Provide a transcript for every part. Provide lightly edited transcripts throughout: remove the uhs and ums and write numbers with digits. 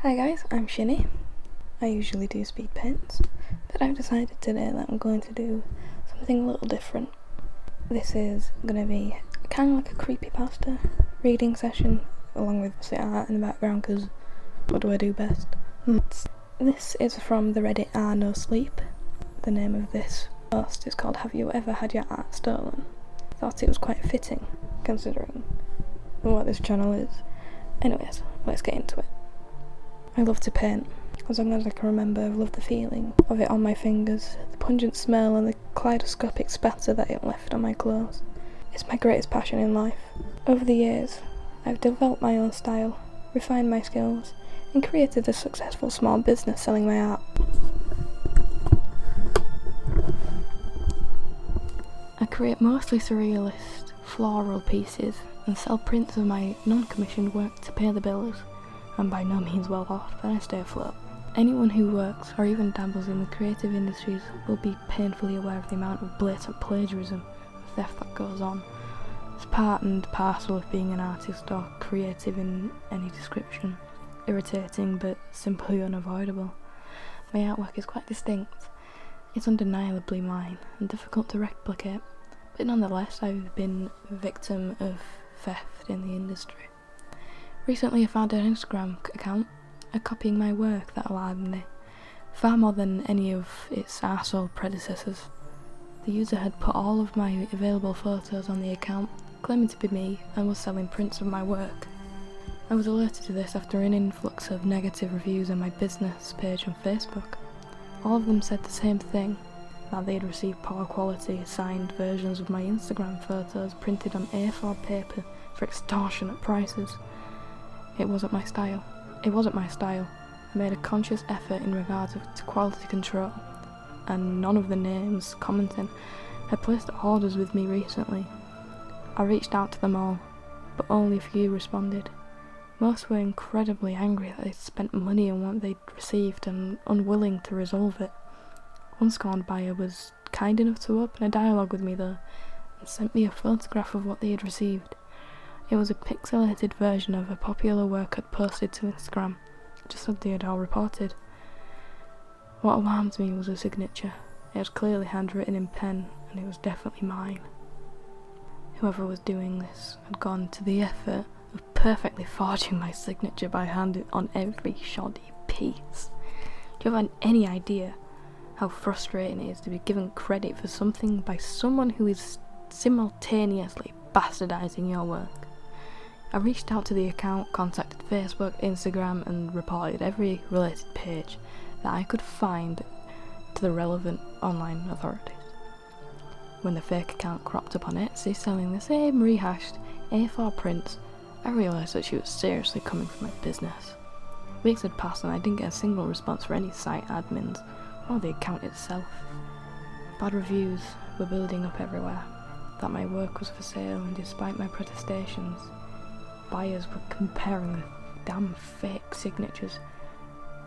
Hi guys, I'm Shinny. I usually do speed paints, but I've decided today that I'm going to do something a little different. This is going to be kind of like a creepypasta reading session, along with the art in the background, because what do I do best? This is from the Reddit nosleep. The name of this post is called "Have You Ever Had Your Art Stolen?" Thought it was quite fitting, considering what this channel is. Anyways, let's get into it. I love to paint. As long as I can remember, I've loved the feeling of it on my fingers, the pungent smell and the kaleidoscopic spatter that it left on my clothes. It's my greatest passion in life. Over the years, I've developed my own style, refined my skills, and created a successful small business selling my art. I create mostly surrealist, floral pieces and sell prints of my non-commissioned work to pay the bills. I'm by no means well off, but I stay afloat. Anyone who works or even dabbles in the creative industries will be painfully aware of the amount of blatant plagiarism and theft that goes on. It's part and parcel of being an artist or creative in any description. Irritating but simply unavoidable. My artwork is quite distinct. It's undeniably mine and difficult to replicate, but nonetheless I've been a victim of theft in the industry. Recently I found an Instagram account copying my work that alarmed me, far more than any of its arsehole predecessors. The user had put all of my available photos on the account, claiming to be me, and was selling prints of my work. I was alerted to this after an influx of negative reviews on my business page on Facebook. All of them said the same thing, that they had received poor quality signed versions of my Instagram photos printed on A4 paper for extortionate prices. It wasn't my style. I made a conscious effort in regards to quality control, and none of the names commenting had placed orders with me recently. I reached out to them all, but only a few responded. Most were incredibly angry that they'd spent money on what they'd received and unwilling to resolve it. One scorned buyer was kind enough to open a dialogue with me though, and sent me a photograph of what they had received. It was a pixelated version of a popular work I'd posted to Instagram, just as they had all reported. What alarmed me was the signature. It was clearly handwritten in pen, and it was definitely mine. Whoever was doing this had gone to the effort of perfectly forging my signature by hand on every shoddy piece. Do you have any idea how frustrating it is to be given credit for something by someone who is simultaneously bastardizing your work? I reached out to the account, contacted Facebook, Instagram, and reported every related page that I could find to the relevant online authorities. When the fake account cropped up on Etsy selling the same rehashed A4 prints, I realised that she was seriously coming for my business. Weeks had passed and I didn't get a single response from any site admins or the account itself. Bad reviews were building up everywhere, that my work was for sale, and despite my protestations, buyers were comparing the damn fake signatures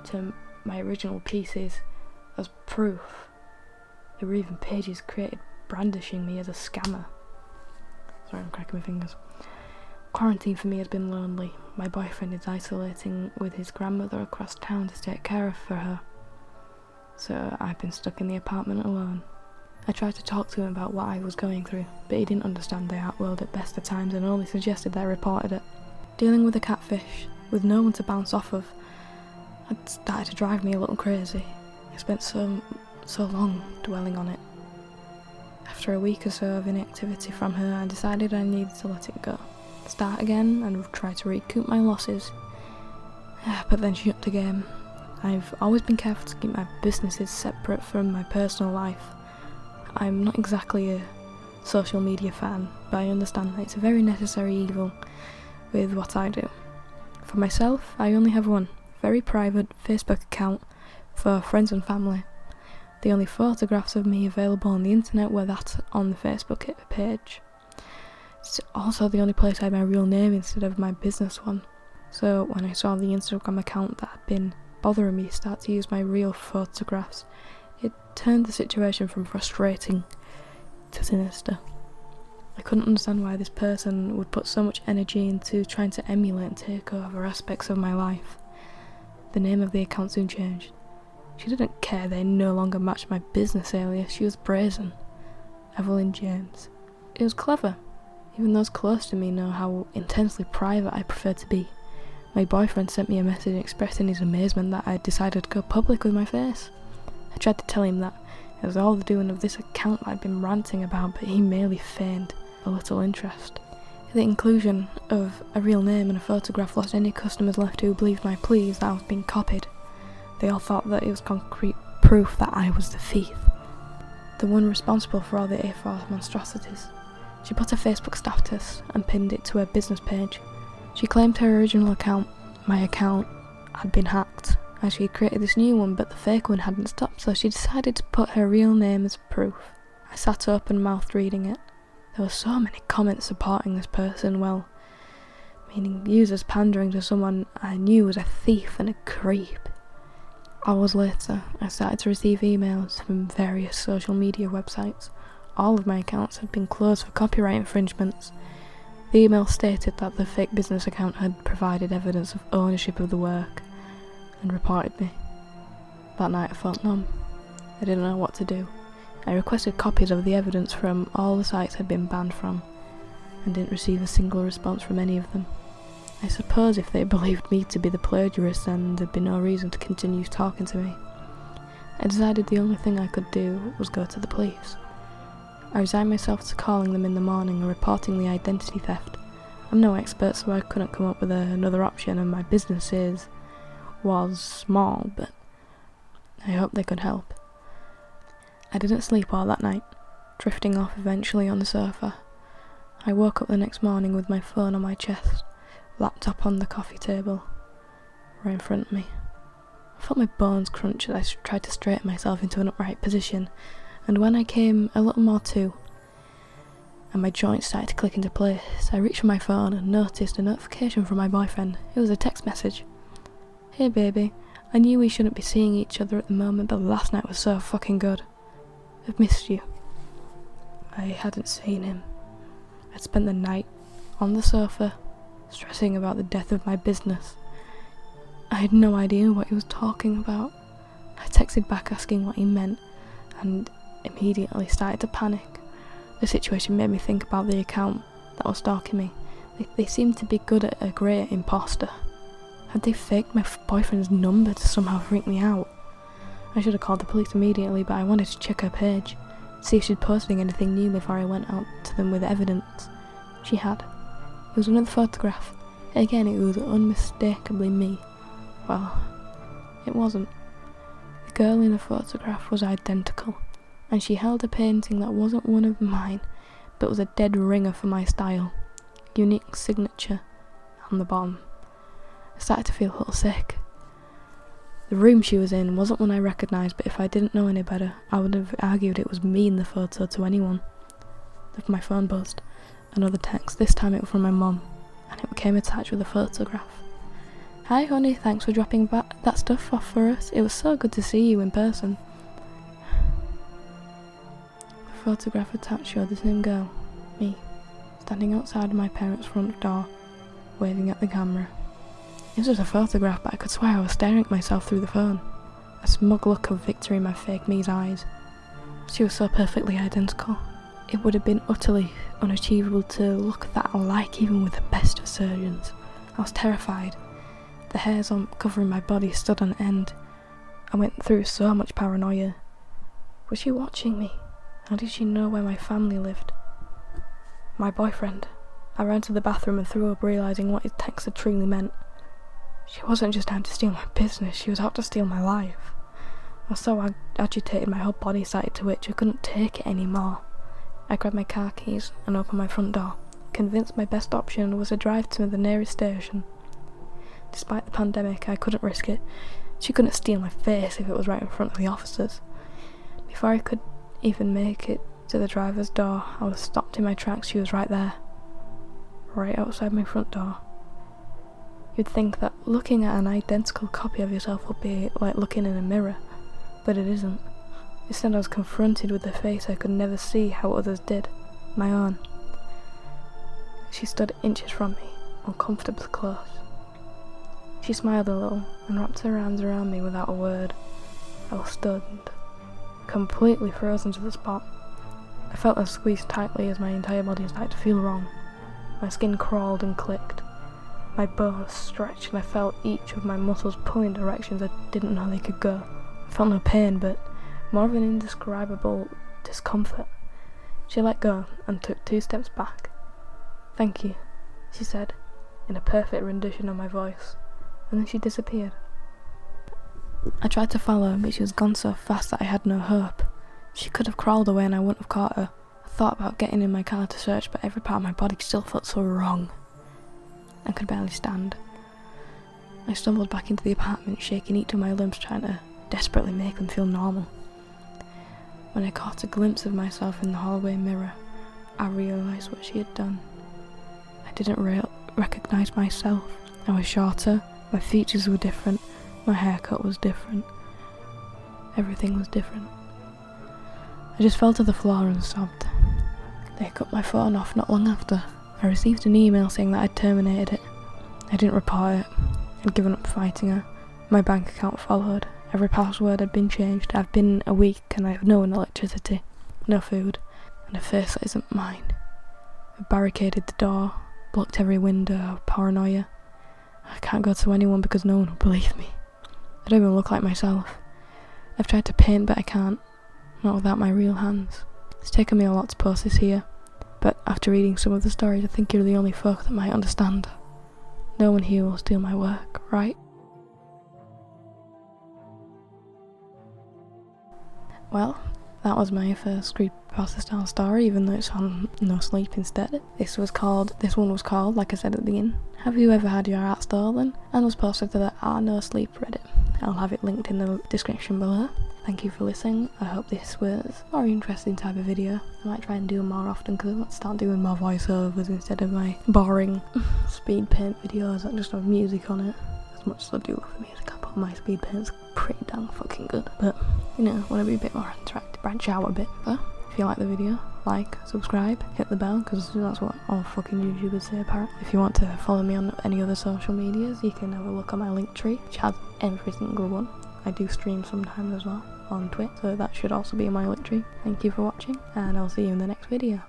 to my original pieces as proof. There were even pages created brandishing me as a scammer. Sorry, I'm cracking my fingers. Quarantine for me has been lonely. My boyfriend is isolating with his grandmother across town to take care of for her, so I've been stuck in the apartment alone. I tried to talk to him about what I was going through, but he didn't understand the art world at best of times and only suggested that I reported it. Dealing with a catfish, with no one to bounce off of, had started to drive me a little crazy. I spent so long dwelling on it. After a week or so of inactivity from her, I decided I needed to let it go. Start again and try to recoup my losses. But then she upped the game. I've always been careful to keep my businesses separate from my personal life. I'm not exactly a social media fan, but I understand that it's a very necessary evil with what I do. For myself, I only have one very private Facebook account for friends and family. The only photographs of me available on the internet were that on the Facebook page. It's also the only place I have my real name instead of my business one. So when I saw the Instagram account that had been bothering me start to use my real photographs, it turned the situation from frustrating to sinister. I couldn't understand why this person would put so much energy into trying to emulate and take over aspects of my life. The name of the account soon changed. She didn't care they no longer matched my business alias. She was brazen. Evelyn James. It was clever. Even those close to me know how intensely private I prefer to be. My boyfriend sent me a message expressing his amazement that I had decided to go public with my face. I tried to tell him that it was all the doing of this account I'd been ranting about, but he merely feigned a little interest. The inclusion of a real name and a photograph lost any customers left who believed my pleas that I was being copied. They all thought that it was concrete proof that I was the thief, the one responsible for all the A4 monstrosities. She put a Facebook status and pinned it to her business page. She claimed her original account, my account, had been hacked, as she had created this new one, but the fake one hadn't stopped, so she decided to put her real name as proof. I sat open-mouthed reading it. There were so many comments supporting this person, well, meaning users pandering to someone I knew was a thief and a creep. Hours later, I started to receive emails from various social media websites. All of my accounts had been closed for copyright infringements. The email stated that the fake business account had provided evidence of ownership of the work and reported me. That night I felt numb. I didn't know what to do. I requested copies of the evidence from all the sites I'd been banned from, and didn't receive a single response from any of them. I suppose if they believed me to be the plagiarist, then there'd be no reason to continue talking to me. I decided the only thing I could do was go to the police. I resigned myself to calling them in the morning and reporting the identity theft. I'm no expert, so I couldn't come up with another option, and my business was small, but I hoped they could help. I didn't sleep all that night, drifting off eventually on the sofa. I woke up the next morning with my phone on my chest, laptop on the coffee table, right in front of me. I felt my bones crunch as I tried to straighten myself into an upright position, and when I came a little more to, and my joints started to click into place, I reached for my phone and noticed a notification from my boyfriend. It was a text message. "Hey baby, I knew we shouldn't be seeing each other at the moment, but last night was so fucking good. I've missed you." I hadn't seen him. I'd spent the night on the sofa, stressing about the death of my business. I had no idea what he was talking about. I texted back asking what he meant, and immediately started to panic. The situation made me think about the account that was stalking me. They seemed to be good at a great imposter. Had they faked my boyfriend's number to somehow freak me out? I should have called the police immediately, but I wanted to check her page, see if she'd posted anything new before I went out to them with evidence. She had. It was another photograph. Again, it was unmistakably me. Well, it wasn't. The girl in the photograph was identical, and she held a painting that wasn't one of mine, but was a dead ringer for my style. Unique signature on the bottom. I started to feel a little sick. The room she was in wasn't one I recognised, but if I didn't know any better, I would have argued it was me in the photo to anyone. My phone buzzed. Another text, this time it was from my mum, and it came attached with a photograph. "Hi honey, thanks for dropping that stuff off for us. It was so good to see you in person." The photograph attached showed the same girl, me, standing outside my parents' front door, waving at the camera. It was just a photograph, but I could swear I was staring at myself through the phone. A smug look of victory in my fake me's eyes. She was so perfectly identical. It would have been utterly unachievable to look that alike even with the best of surgeons. I was terrified. The hairs on covering my body stood on end. I went through so much paranoia. Was she watching me? How did she know where my family lived? My boyfriend. I ran to the bathroom and threw up, realising what his text had truly meant. She wasn't just out to steal my business, she was out to steal my life. I was so agitated my whole body started to itch, I couldn't take it anymore. I grabbed my car keys and opened my front door, convinced my best option was to drive to the nearest station. Despite the pandemic, I couldn't risk it. She couldn't steal my face if it was right in front of the officers. Before I could even make it to the driver's door, I was stopped in my tracks. She was right there, right outside my front door. You'd think that looking at an identical copy of yourself would be like looking in a mirror, but it isn't. Instead I was confronted with a face I could never see how others did, my own. She stood inches from me, uncomfortably close. She smiled a little and wrapped her arms around me without a word. I was stunned, completely frozen to the spot. I felt her squeeze tightly as my entire body started to feel wrong. My skin crawled and clicked. My bones stretched and I felt each of my muscles pull in directions I didn't know they could go. I felt no pain, but more of an indescribable discomfort. She let go and took 2 steps back. "Thank you," she said, in a perfect rendition of my voice, and then she disappeared. I tried to follow, but she was gone so fast that I had no hope. She could have crawled away and I wouldn't have caught her. I thought about getting in my car to search, but every part of my body still felt so wrong. I could barely stand. I stumbled back into the apartment, shaking each of my limbs, trying to desperately make them feel normal. When I caught a glimpse of myself in the hallway mirror, I realised what she had done. I didn't recognise myself. I was shorter, my features were different, my haircut was different. Everything was different. I just fell to the floor and sobbed. They cut my phone off not long after. I received an email saying that I'd terminated it. I didn't report it. I'd given up fighting her. My bank account followed. Every password had been changed. I've been a week and I have no electricity, no food, and a face that isn't mine. I barricaded the door, blocked every window out of paranoia. I can't go to anyone because no one will believe me. I don't even look like myself. I've tried to paint but I can't, not without my real hands. It's taken me a lot to post this here, but after reading some of the stories I think you're the only folk that might understand. No one here will steal my work, right? Well, that was my first creepypasta style story, even though it's on No Sleep instead. This one was called, like I said at the beginning, Have You Ever Had Your Art Stolen? And was posted to the No Sleep Reddit. I'll have it linked in the description below. Thank you for listening. I hope this was a more interesting type of video. I might try and do them more often because I want to start doing more voiceovers instead of my boring speed paint videos that just have music on it. As much as I do love the music, I put my speed paint's pretty damn fucking good. But, you know, want to be a bit more interactive, branch out a bit. But if you like the video, like, subscribe, hit the bell, because that's what all fucking YouTubers say apparently. If you want to follow me on any other social medias, you can have a look at my link tree, which has every single one. I do stream sometimes as well on Twitch, so that should also be in my link tree. Thank you for watching, and I'll see you in the next video.